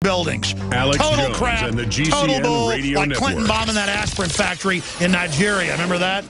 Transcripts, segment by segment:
buildings. Alex Total Jones crap. and the GCN Total bull, Radio like Network. Clinton bombing that aspirin factory in Nigeria. Remember that?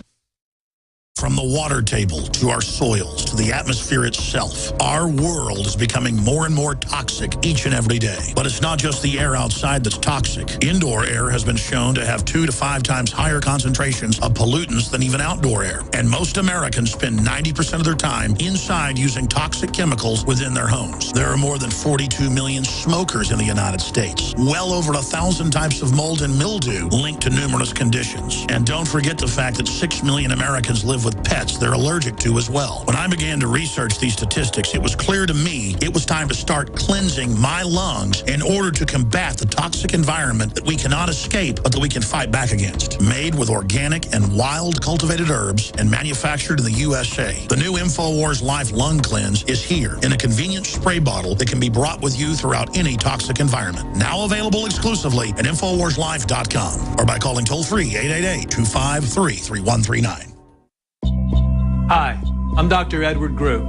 From the water table to our soils to the atmosphere itself, our world is becoming more and more toxic each and every day. But it's not just the air outside that's toxic. Indoor air has been shown to have 2 to 5 times higher concentrations of pollutants than even outdoor air. And most Americans spend 90% of their time inside using toxic chemicals within their homes. There are more than 42 million smokers in the United States. Well over 1,000 types of mold and mildew linked to numerous conditions. And don't forget the fact that 6 million Americans live with pets they're allergic to as well. When I began to research these statistics, it was clear to me it was time to start cleansing my lungs in order to combat the toxic environment that we cannot escape, but that we can fight back against. Made with organic and wild cultivated herbs and manufactured in the USA, the new InfoWars Life Lung Cleanse is here in a convenient spray bottle that can be brought with you throughout any toxic environment. Now available exclusively at InfoWarsLife.com or by calling toll-free 888-253-3139. Hi, I'm Dr. Edward Group.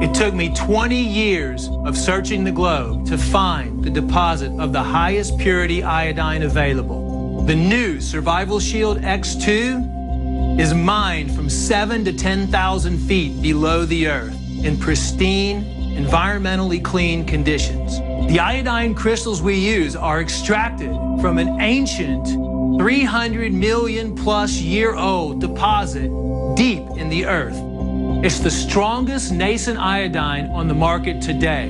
It took me 20 years of searching the globe to find the deposit of the highest purity iodine available. The new Survival Shield X2 is mined from 7 to 10,000 feet below the earth in pristine, environmentally clean conditions. The iodine crystals we use are extracted from an ancient 300 million plus year old deposit deep in the earth. It's the strongest nascent iodine on the market today.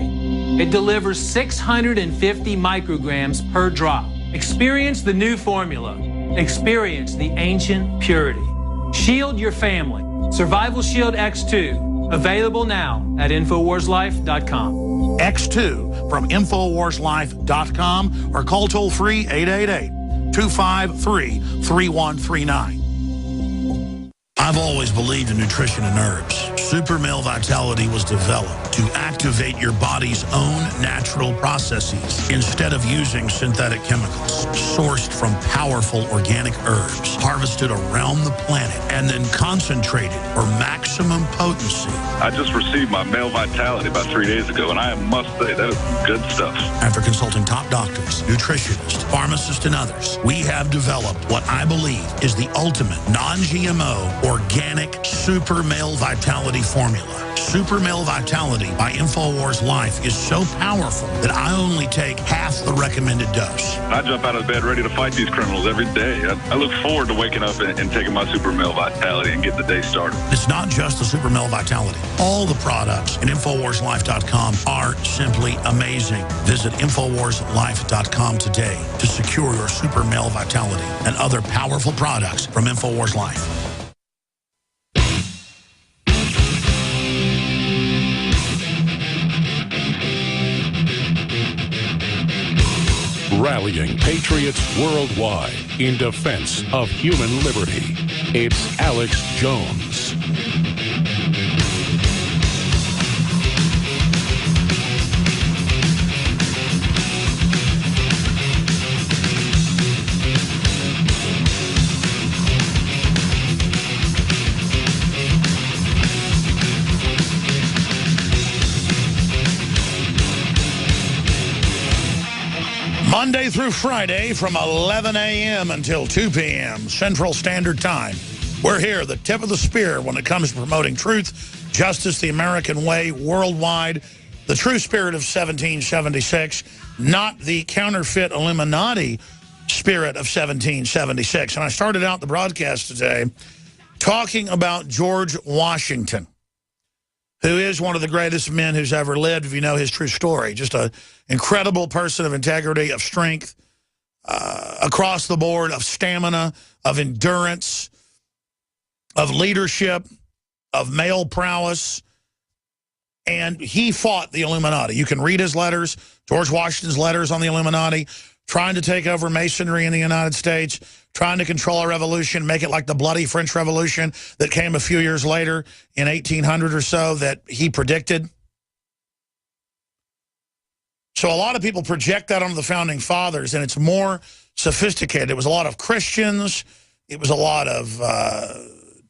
It delivers 650 micrograms per drop. Experience the new formula. Experience the ancient purity. Shield your family. Survival Shield X2. Available now at InfoWarsLife.com. X2 from InfoWarsLife.com or call toll-free 888-253-3139. I've always believed in nutrition and herbs. Super Male Vitality was developed to activate your body's own natural processes instead of using synthetic chemicals. Sourced from powerful organic herbs, harvested around the planet, and then concentrated for maximum potency. I just received my Male Vitality about 3 days ago, and I must say, that is good stuff. After consulting top doctors, nutritionists, pharmacists, and others, we have developed what I believe is the ultimate non-GMO organic Super Male Vitality formula. Super Male Vitality by InfoWars Life is so powerful that I only take half the recommended dose. I jump out of bed ready to fight these criminals every day. I look forward to waking up and taking my Super Male Vitality and getting the day started. It's not just the Super Male Vitality. All the products at InfoWarsLife.com are simply amazing. Visit InfoWarsLife.com today to secure your Super Male Vitality and other powerful products from InfoWars Life. Rallying patriots worldwide in defense of human liberty. It's Alex Jones. Monday through Friday from 11 a.m. until 2 p.m. Central Standard Time. We're here, the tip of the spear when it comes to promoting truth, justice, the American way, worldwide, the true spirit of 1776, not the counterfeit Illuminati spirit of 1776. And I started out the broadcast today talking about George Washington, who is one of the greatest men who's ever lived, if you know his true story. Just an incredible person of integrity, of strength, across the board, of stamina, of endurance, of leadership, of male prowess. And he fought the Illuminati. You can read his letters, George Washington's letters on the Illuminati, trying to take over Masonry in the United States, trying to control a revolution, make it like the bloody French Revolution that came a few years later in 1800 or so that he predicted. So a lot of people project that onto the Founding Fathers, and it's more sophisticated. It was a lot of Christians. It was a lot of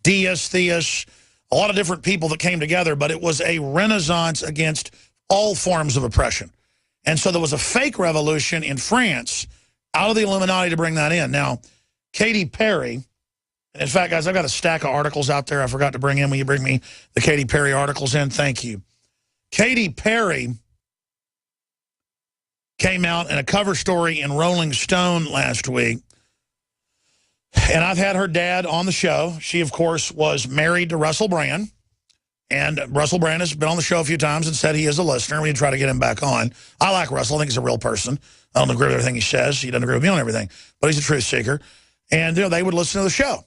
deists, theists, a lot of different people that came together, but it was a renaissance against all forms of oppression. And so there was a fake revolution in France out of the Illuminati to bring that in. Now, Katy Perry, and in fact, guys, I've got a stack of articles out there I forgot to bring in. Will you bring me the Katy Perry articles in? Thank you. Katy Perry came out in a cover story in Rolling Stone last week. And I've had her dad on the show. She, of course, was married to Russell Brand. And Russell Brand has been on the show a few times and said he is a listener. We try to get him back on. I like Russell. I think he's a real person. I don't agree with everything he says. He doesn't agree with me on everything. But he's a truth seeker. And they would listen to the show.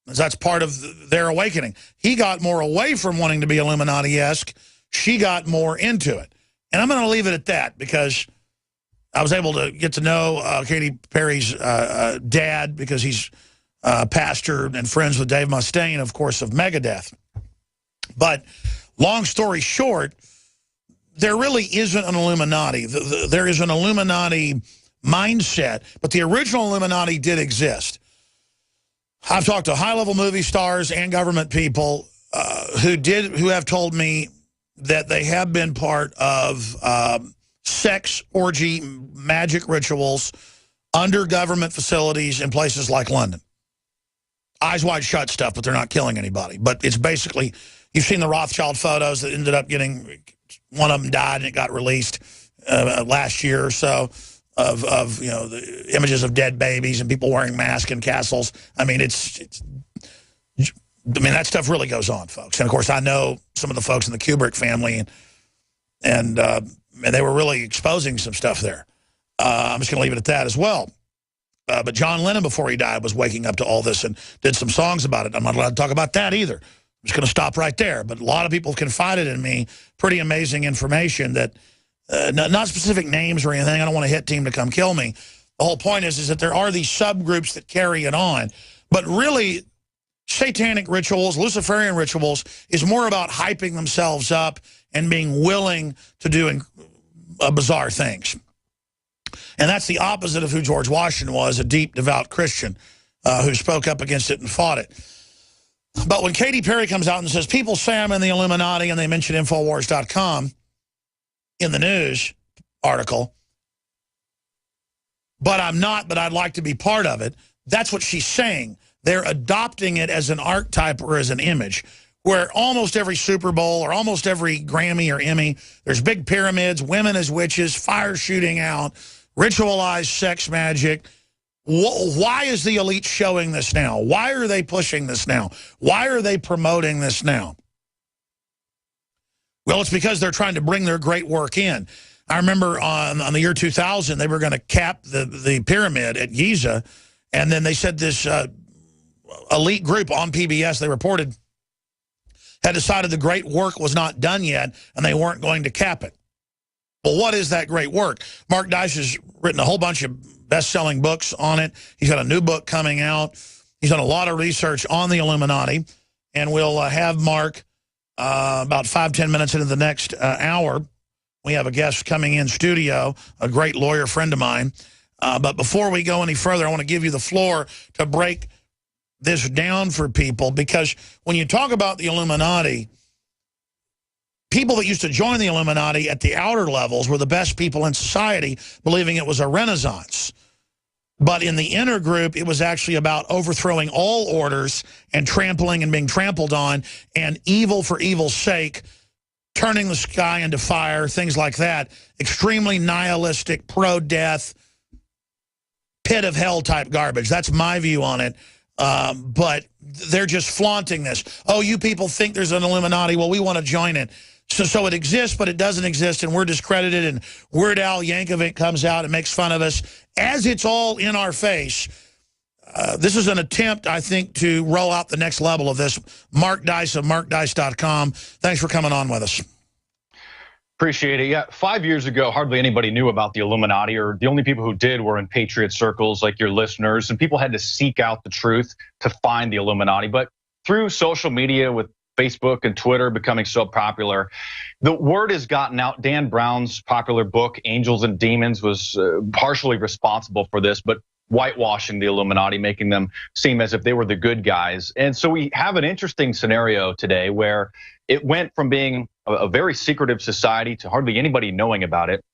That's part of their awakening. He got more away from wanting to be Illuminati-esque. She got more into it. And I'm going to leave it at that because I was able to get to know Katy Perry's dad because he's pastor and friends with Dave Mustaine, of course, of Megadeth. But long story short, there really isn't an Illuminati. There is an Illuminati mindset, but the original Illuminati did exist. I've talked to high-level movie stars and government people who have told me that they have been part of sex, orgy, magic rituals under government facilities in places like London. Eyes wide shut stuff, but they're not killing anybody. But it's basically, you've seen the Rothschild photos that ended up getting, one of them died and it got released last year or so of the images of dead babies and people wearing masks in castles. I mean, that stuff really goes on, folks. And of course, I know some of the folks in the Kubrick family, and they were really exposing some stuff there. I'm just going to leave it at that as well. But John Lennon, before he died, was waking up to all this and did some songs about it. I'm not allowed to talk about that either. I'm just going to stop right there. But a lot of people have confided in me pretty amazing information that, not specific names or anything. I don't want a hit team to come kill me. The whole point is that there are these subgroups that carry it on. But really, satanic rituals, Luciferian rituals, is more about hyping themselves up and being willing to do bizarre things. And that's the opposite of who George Washington was, a deep, devout Christian who spoke up against it and fought it. But when Katy Perry comes out and says, people say I'm in the Illuminati, and they mention Infowars.com in the news article, but I'm not, but I'd like to be part of it, that's what she's saying. They're adopting it as an archetype or as an image, where almost every Super Bowl or almost every Grammy or Emmy, there's big pyramids, women as witches, fire shooting out, ritualized sex magic. Why is the elite showing this now? Why are they pushing this now? Why are they promoting this now? Well, it's because they're trying to bring their great work in. I remember on the year 2000, they were going to cap the pyramid at Giza, and then they said this elite group on PBS, they reported, had decided the great work was not done yet, and they weren't going to cap it. Well, what is that great work? Mark Dice has written a whole bunch of best-selling books on it. He's got a new book coming out. He's done a lot of research on the Illuminati, and we'll have Mark about 5-10 minutes into the next hour. We have a guest coming in studio, a great lawyer friend of mine. But before we go any further, I want to give you the floor to break this down for people, because when you talk about the Illuminati, people that used to join the Illuminati at the outer levels were the best people in society, believing it was a renaissance. But in the inner group, it was actually about overthrowing all orders and trampling and being trampled on, and evil for evil's sake, turning the sky into fire, things like that. Extremely nihilistic, pro-death, pit of hell type garbage. That's my view on it. But they're just flaunting this. Oh, you people think there's an Illuminati. Well, we want to join it. So it exists, but it doesn't exist, and we're discredited, and Weird Al Yankovic comes out and makes fun of us as it's all in our face. This is an attempt, I think, to roll out the next level of this. Mark Dice of markdice.com. Thanks for coming on with us. Appreciate it. Yeah, 5 years ago, hardly anybody knew about the Illuminati, or the only people who did were in patriot circles like your listeners, and people had to seek out the truth to find the Illuminati. But through social media, with Facebook and Twitter becoming so popular, the word has gotten out. Dan Brown's popular book, Angels and Demons, was partially responsible for this, but whitewashing the Illuminati, making them seem as if they were the good guys. And so we have an interesting scenario today where it went from being a very secretive society to hardly anybody knowing about it.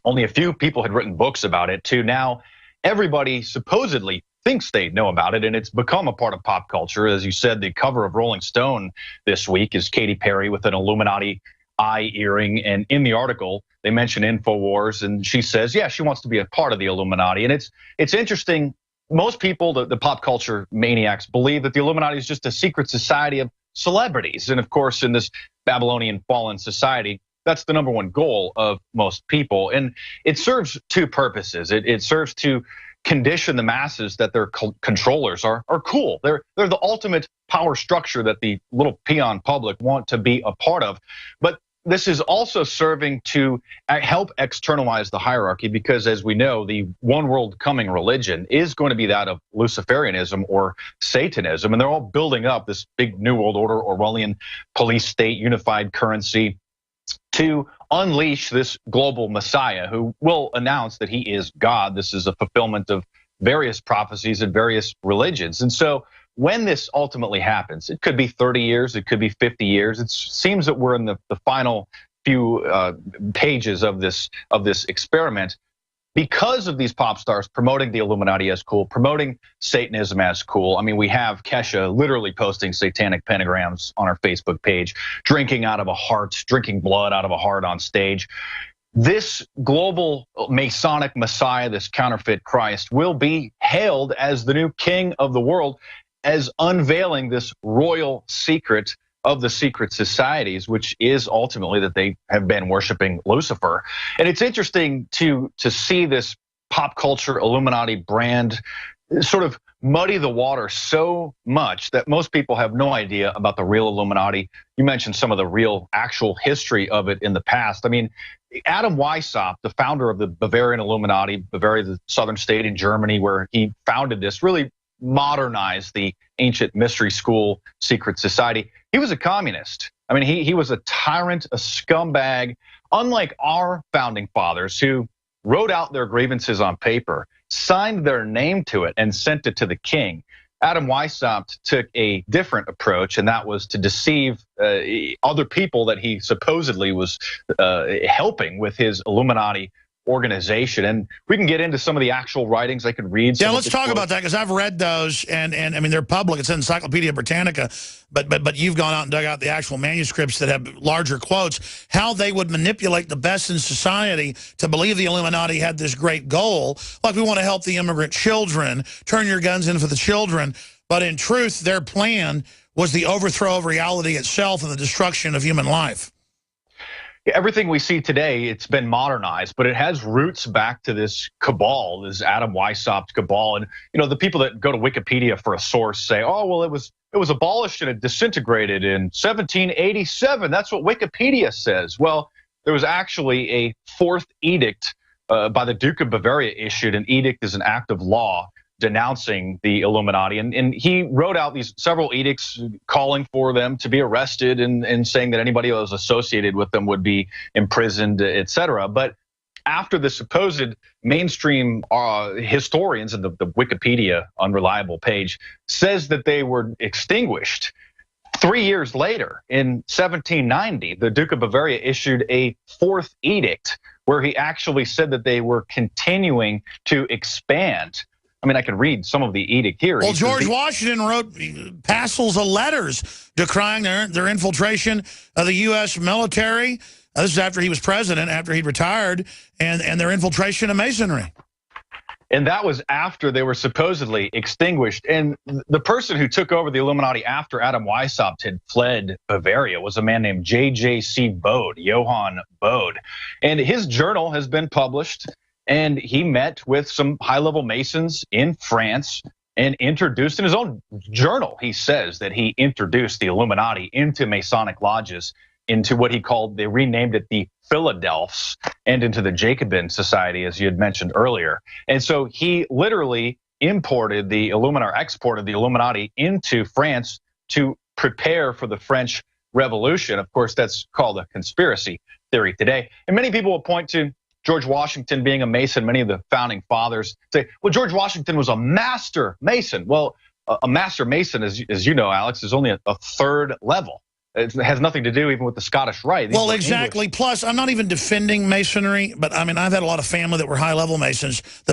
only a few people had written books about it, to now everybody supposedly thinks they know about it, and it's become a part of pop culture. As you said, the cover of Rolling Stone this week is Katy Perry with an Illuminati eye earring, and in the article they mention InfoWars, and she says, yeah, she wants to be a part of the Illuminati. And it's interesting. Most people, the pop culture maniacs, believe that the Illuminati is just a secret society of celebrities, and of course, in this Babylonian fallen society, that's the number one goal of most people. And it serves two purposes. It serves to condition the masses that their controllers are cool. They're the ultimate power structure that the little peon public want to be a part of. But this is also serving to help externalize the hierarchy, because as we know, the one world coming religion is going to be that of Luciferianism or Satanism. And they're all building up this big New World Order, Orwellian police state, unified currency, to unleash this global Messiah who will announce that he is God. This is a fulfillment of various prophecies in various religions. And so when this ultimately happens, it could be 30 years, it could be 50 years. It seems that we're in the final few pages of this experiment. Because of these pop stars promoting the Illuminati as cool, promoting Satanism as cool. I mean, we have Kesha literally posting satanic pentagrams on her Facebook page, drinking out of a heart, drinking blood out of a heart on stage. This global Masonic Messiah, this counterfeit Christ, will be hailed as the new king of the world, as unveiling this royal secret of the secret societies, which is ultimately that they have been worshiping Lucifer. And it's interesting to see this pop culture Illuminati brand sort of muddy the water so much that most people have no idea about the real Illuminati. You mentioned some of the real actual history of it in the past. I mean, Adam Weishaupt, the founder of the Bavarian Illuminati, Bavaria, the southern state in Germany, where he founded this, really modernized the ancient mystery school secret society. He was a communist. I mean, he was a tyrant, a scumbag, unlike our founding fathers who wrote out their grievances on paper, signed their name to it, and sent it to the king. Adam Weishaupt took a different approach, and that was to deceive other people that he supposedly was helping with his Illuminati organization. And we can get into some of the actual writings. I could read. Yeah, let's talk about that, because I've read those, and I mean, they're public. It's in Encyclopedia Britannica, but you've gone out and dug out the actual manuscripts that have larger quotes, how they would manipulate the best in society to believe the Illuminati had this great goal, like we want to help the immigrant children, turn your guns in for the children. But in truth, their plan was the overthrow of reality itself and the destruction of human life. Everything we see today, it's been modernized, but it has roots back to this cabal, this Adam Weishaupt cabal. And the people that go to Wikipedia for a source say, oh, well, it was abolished and it disintegrated in 1787. That's what Wikipedia says. Well, there was actually a fourth edict by the Duke of Bavaria issued. An edict is an act of law denouncing the Illuminati, and he wrote out these several edicts calling for them to be arrested and saying that anybody who was associated with them would be imprisoned, etc. But after the supposed mainstream historians and the Wikipedia unreliable page says that they were extinguished, 3 years later, in 1790, the Duke of Bavaria issued a fourth edict where he actually said that they were continuing to expand. I mean, I can read some of the edict here. Well, George Washington wrote passels of letters decrying their infiltration of the U.S. military. This is after he was president, after he'd retired, and their infiltration of Masonry. And that was after they were supposedly extinguished. And the person who took over the Illuminati after Adam Weishaupt had fled Bavaria was a man named J.J.C. Bode, Johann Bode. And his journal has been published. And he met with some high-level Masons in France and introduced, in his own journal, he says that he introduced the Illuminati into Masonic lodges, into what he called, they renamed it the Philadelphs, and into the Jacobin Society, as you had mentioned earlier. And so he literally imported the Illuminati, or exported the Illuminati into France to prepare for the French Revolution. Of course, that's called a conspiracy theory today. And many people will point to George Washington being a Mason. Many of the founding fathers say, well, George Washington was a master Mason. Well, a master Mason, as you know, Alex, is only a third level. It has nothing to do even with the Scottish Rite. These well, were exactly. English. Plus, I'm not even defending Masonry, but I mean, I've had a lot of family that were high-level Masons. The